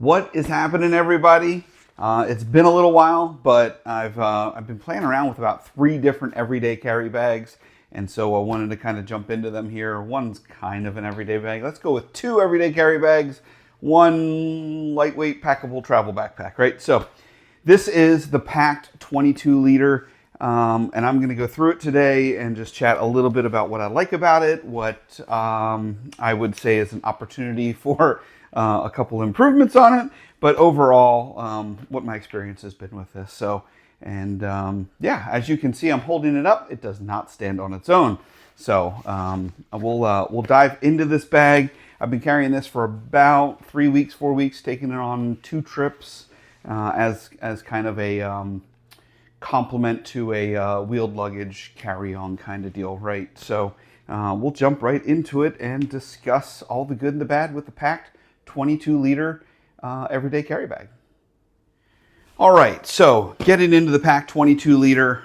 What is happening, everybody? It's been a little while, but I've been playing around with about 3 different everyday carry bags, and so I wanted to kind of jump into them here. One's kind of an everyday bag. Let's go with 2 everyday carry bags, 1 lightweight packable travel backpack, right? So this is the Pakt 22 liter, and I'm going to go through it today and just chat a little bit about what I like about it, what I would say is an opportunity for a couple improvements on it, but overall, what my experience has been with this. So, and yeah, as you can see, I'm holding it up. It does not stand on its own. So we'll dive into this bag. I've been carrying this for about 3 weeks, 4 weeks, taking it on 2 trips as kind of a complement to a wheeled luggage carry-on kind of deal, right? So we'll jump right into it and discuss all the good and the bad with the Pakt 22 liter everyday carry bag. All right, so getting into the Pakt 22 liter,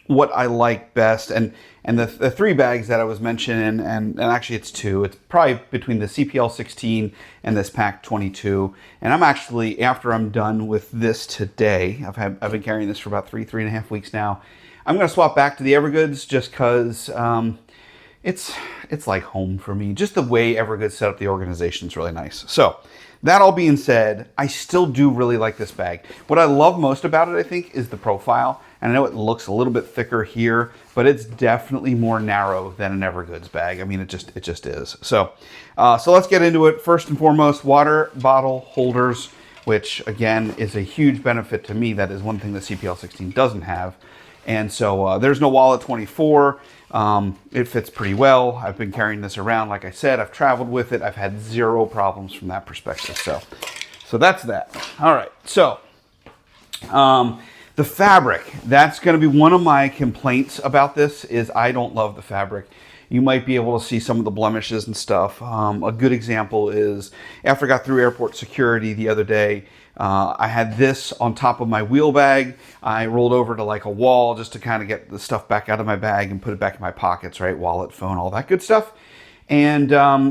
what I like best, and the 3 bags that I was mentioning, and actually it's 2. It's probably between the CPL 16 and this Pakt 22. And I'm actually, after I'm done with this today, I've been carrying this for about 3.5 weeks now. I'm going to swap back to the Evergoods just because it's like home for me. Just the way Evergoods set up the organization is really nice. So that all being said, I still do really like this bag. What I love most about it, I think, is the profile. And I know it looks a little bit thicker here, but it's definitely more narrow than an Evergoods bag. I mean, it just is. So let's get into it. First and foremost, water bottle holders, which again is a huge benefit to me. That is one thing the CPL 16 doesn't have. And so there's no wallet 24. It fits pretty well. I've been carrying this around. Like I said, I've traveled with it. I've had 0 problems from that perspective. So that's that. All right. So the fabric, that's going to be one of my complaints about this, is I don't love the fabric. You might be able to see some of the blemishes and stuff. A good example is after I got through airport security the other day, I had this on top of my wheel bag. I rolled over to like a wall just to kind of get the stuff back out of my bag and put it back in my pockets, right? Wallet, phone, all that good stuff. And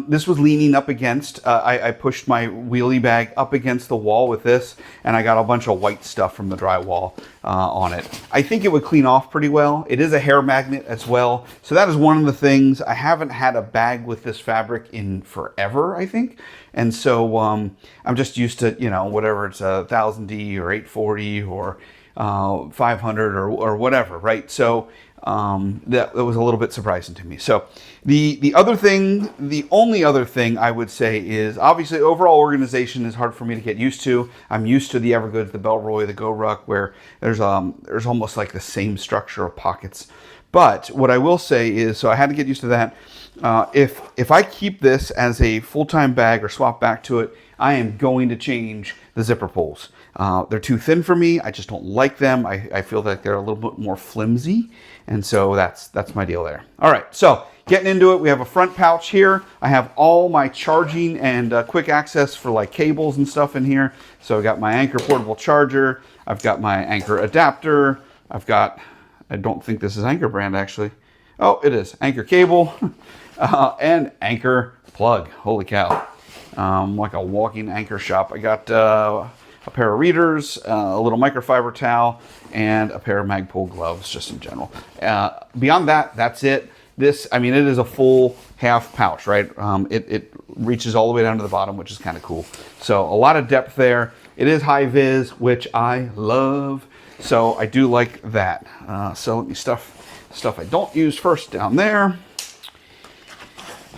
this was leaning up against, I pushed my wheelie bag up against the wall with this, and I got a bunch of white stuff from the drywall on it. I think it would clean off pretty well. It is a hair magnet as well. So that is one of the things. I haven't had a bag with this fabric in forever, I think. And so I'm just used to, you know, whatever, it's a 1000D or 840 or 500 or whatever, right? So that was a little bit surprising to me. So the other thing, the only other thing I would say is obviously overall organization is hard for me to get used to. I'm used to the Evergoods, the Bellroy, the GoRuck, where there's almost like the same structure of pockets. But what I will say is, so I had to get used to that. If I keep this as a full-time bag or swap back to it, I am going to change the zipper pulls. They're too thin for me. I just don't like them. I feel like they're a little bit more flimsy. And so that's my deal there. All right, so getting into it, we have a front pouch here. I have all my charging and quick access for like cables and stuff in here. So I got my Anchor portable charger. I've got my Anchor adapter. I've got, I don't think this is Anchor brand actually. Oh, it is Anchor cable and Anchor plug. Holy cow. Like a walking Anchor shop. I got a pair of readers, a little microfiber towel, and a pair of Magpul gloves, just in general. Beyond that, that's it. This, I mean, it is a full half pouch, right? It reaches all the way down to the bottom, which is kind of cool. So a lot of depth there. It is high vis, which I love. So I do like that. So let me stuff I don't use first down there.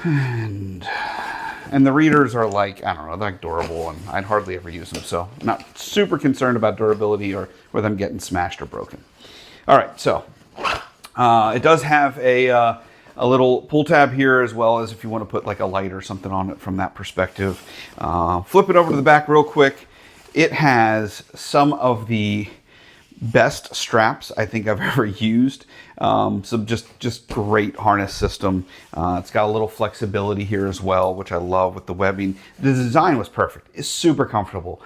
And the readers are like, I don't know, they're like durable, and I'd hardly ever use them. So I'm not super concerned about durability or them getting smashed or broken. All right, so it does have a little pull tab here, as well as if you want to put like a light or something on it from that perspective. Flip it over to the back real quick. It has some of the best straps I think I've ever used. So just great harness system. It's got a little flexibility here as well, which I love with the webbing. The design was perfect. It's super comfortable.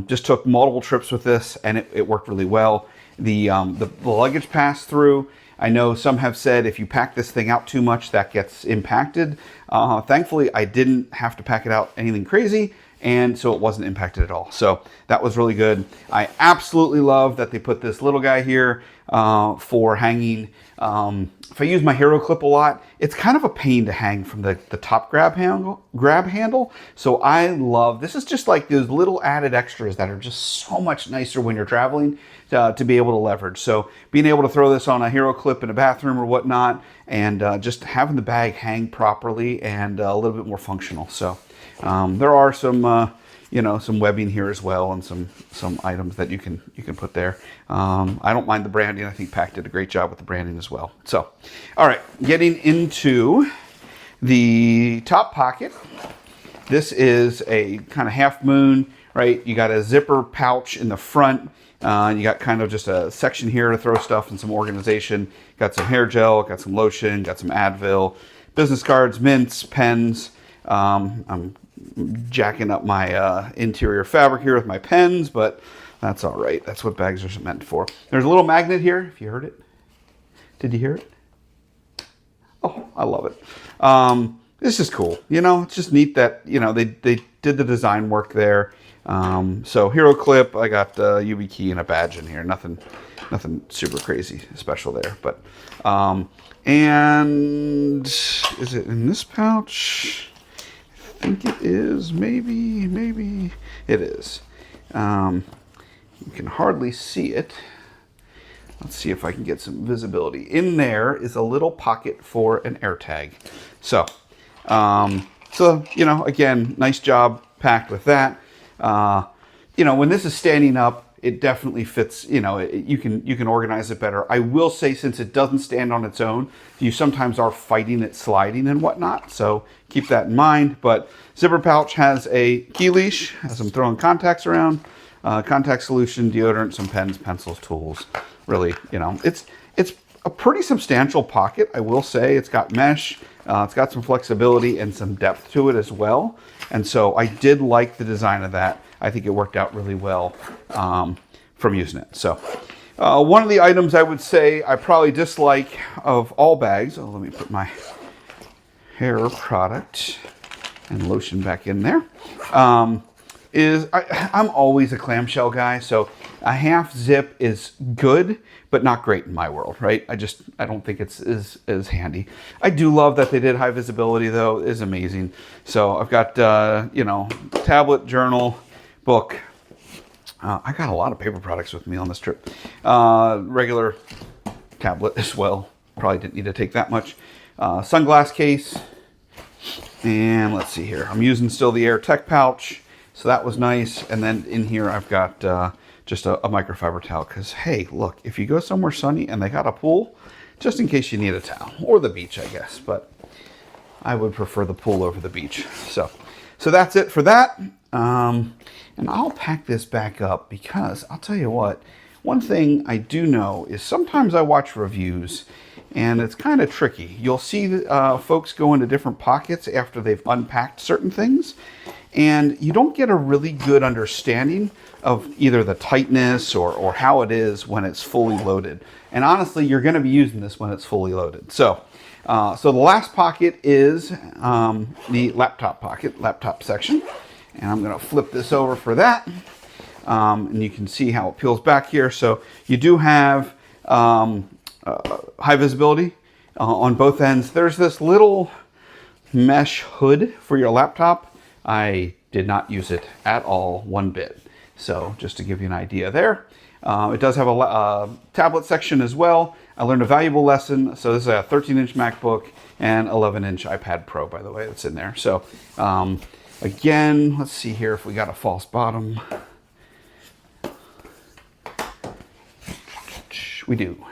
Just took multiple trips with this, and it worked really well. The luggage pass through. I know some have said if you pack this thing out too much, that gets impacted. Thankfully, I didn't have to pack it out anything crazy, and so it wasn't impacted at all. So that was really good. I absolutely love that they put this little guy here for hanging. If I use my hero clip a lot, it's kind of a pain to hang from the top grab handle. So I love, this is just like those little added extras that are just so much nicer when you're traveling to be able to leverage. So being able to throw this on a hero clip in a bathroom or whatnot, and just having the bag hang properly and a little bit more functional. So there are some some webbing here as well, and some items that you can put there. I don't mind the branding. I think Pakt did a great job with the branding as well. So, all right, getting into the top pocket. This is a kind of half moon, right? You got a zipper pouch in the front. You got kind of just a section here to throw stuff and some organization. Got some hair gel, got some lotion, got some Advil, business cards, mints, pens. I'm jacking up my interior fabric here with my pens, but that's all right. That's what bags are meant for. There's a little magnet here, if you heard it. Did you hear it? Oh, I love it. This is cool. It's just neat that, they did the design work there. So hero clip, I got a UV key and a badge in here. Nothing super crazy special there, but, and is it in this pouch? I think it is, maybe it is. You can hardly see it. Let's see if I can get some visibility. In there is a little pocket for an AirTag. So, again, nice job Pakt with that. When this is standing up, it definitely fits, you can organize it better. I will say, since it doesn't stand on its own, you sometimes are fighting it sliding and whatnot. So keep that in mind. But zipper pouch has a key leash as I'm throwing contacts around, contact solution, deodorant, some pens, pencils, tools. Really, it's a pretty substantial pocket. I will say it's got mesh. It's got some flexibility and some depth to it as well. And so I did like the design of that. I think it worked out really well from using it. So one of the items I would say I probably dislike of all bags, let me put my hair product and lotion back in there, is I'm always a clamshell guy. So a half zip is good, but not great in my world, right? I don't think it's as handy. I do love that they did high visibility though. It is amazing. So I've got, tablet, journal, book. I got a lot of paper products with me on this trip. Regular tablet as well. Probably didn't need to take that much. Sunglass case. And let's see here. I'm using still the Air Tech pouch. So that was nice. And then in here I've got just a microfiber towel. Because, hey, look, if you go somewhere sunny and they got a pool, just in case you need a towel. Or the beach, I guess. But I would prefer the pool over the beach. So that's it for that. And I'll pack this back up because I'll tell you what, one thing I do know is sometimes I watch reviews and it's kind of tricky. You'll see folks go into different pockets after they've unpacked certain things, and you don't get a really good understanding of either the tightness or how it is when it's fully loaded. And honestly, you're going to be using this when it's fully loaded. So the last pocket is the laptop section. And I'm going to flip this over for that. And you can see how it peels back here. So you do have high visibility on both ends. There's this little mesh hood for your laptop. I did not use it at all, one bit. So just to give you an idea there. It does have a tablet section as well. I learned a valuable lesson. So this is a 13-inch MacBook and 11-inch iPad Pro, by the way, that's in there. So again, let's see here if we got a false bottom. We do.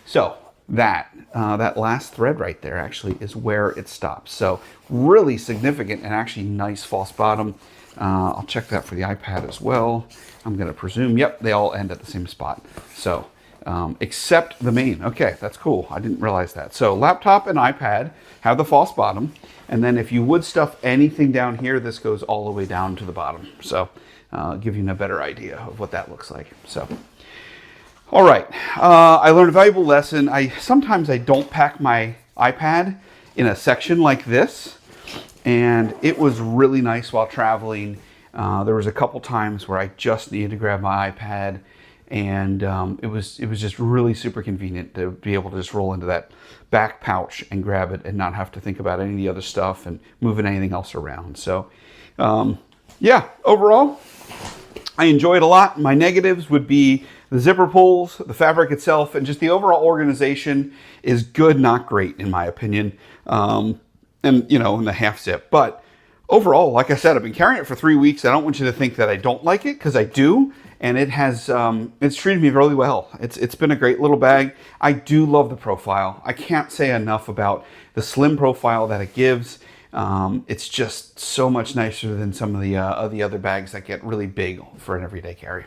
So that last thread right there actually is where it stops. So really significant and actually nice false bottom. I'll check that for the iPad as well. I'm going to presume, yep, they all end at the same spot. So except the main. Okay, that's cool. I didn't realize that. So laptop and iPad have the false bottom. And then if you would stuff anything down here, this goes all the way down to the bottom. So give you a better idea of what that looks like. So, all right. I learned a valuable lesson. Sometimes I don't pack my iPad in a section like this. And it was really nice while traveling There was a couple times where I just needed to grab my iPad, and it was just really super convenient to be able to just roll into that back pouch and grab it and not have to think about any of the other stuff and moving anything else around. So yeah, overall, I enjoy it a lot. My negatives would be the zipper pulls, the fabric itself, and just the overall organization is good, not great, in my opinion. And, you know, in the half zip. But overall, like I said, I've been carrying it for 3 weeks. I don't want you to think that I don't like it, because I do. And it has, it's treated me really well. It's been a great little bag. I do love the profile. I can't say enough about the slim profile that it gives. It's just so much nicer than some of the other bags that get really big for an everyday carry.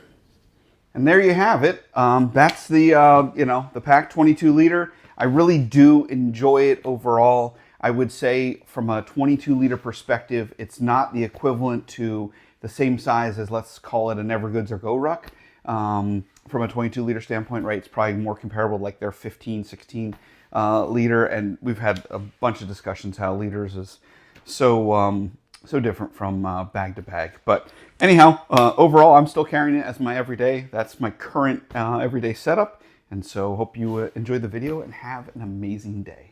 And there you have it. That's the, you know, the Pakt 22 liter. I really do enjoy it overall. I would say from a 22 liter perspective, it's not the equivalent to the same size as, let's call it, an Evergoods or Go Ruck. From a 22 liter standpoint, right, it's probably more comparable to like their 15, 16 liter. And we've had a bunch of discussions how liters is so different from bag to bag. But anyhow, overall, I'm still carrying it as my everyday. That's my current everyday setup. And so hope you enjoyed the video and have an amazing day.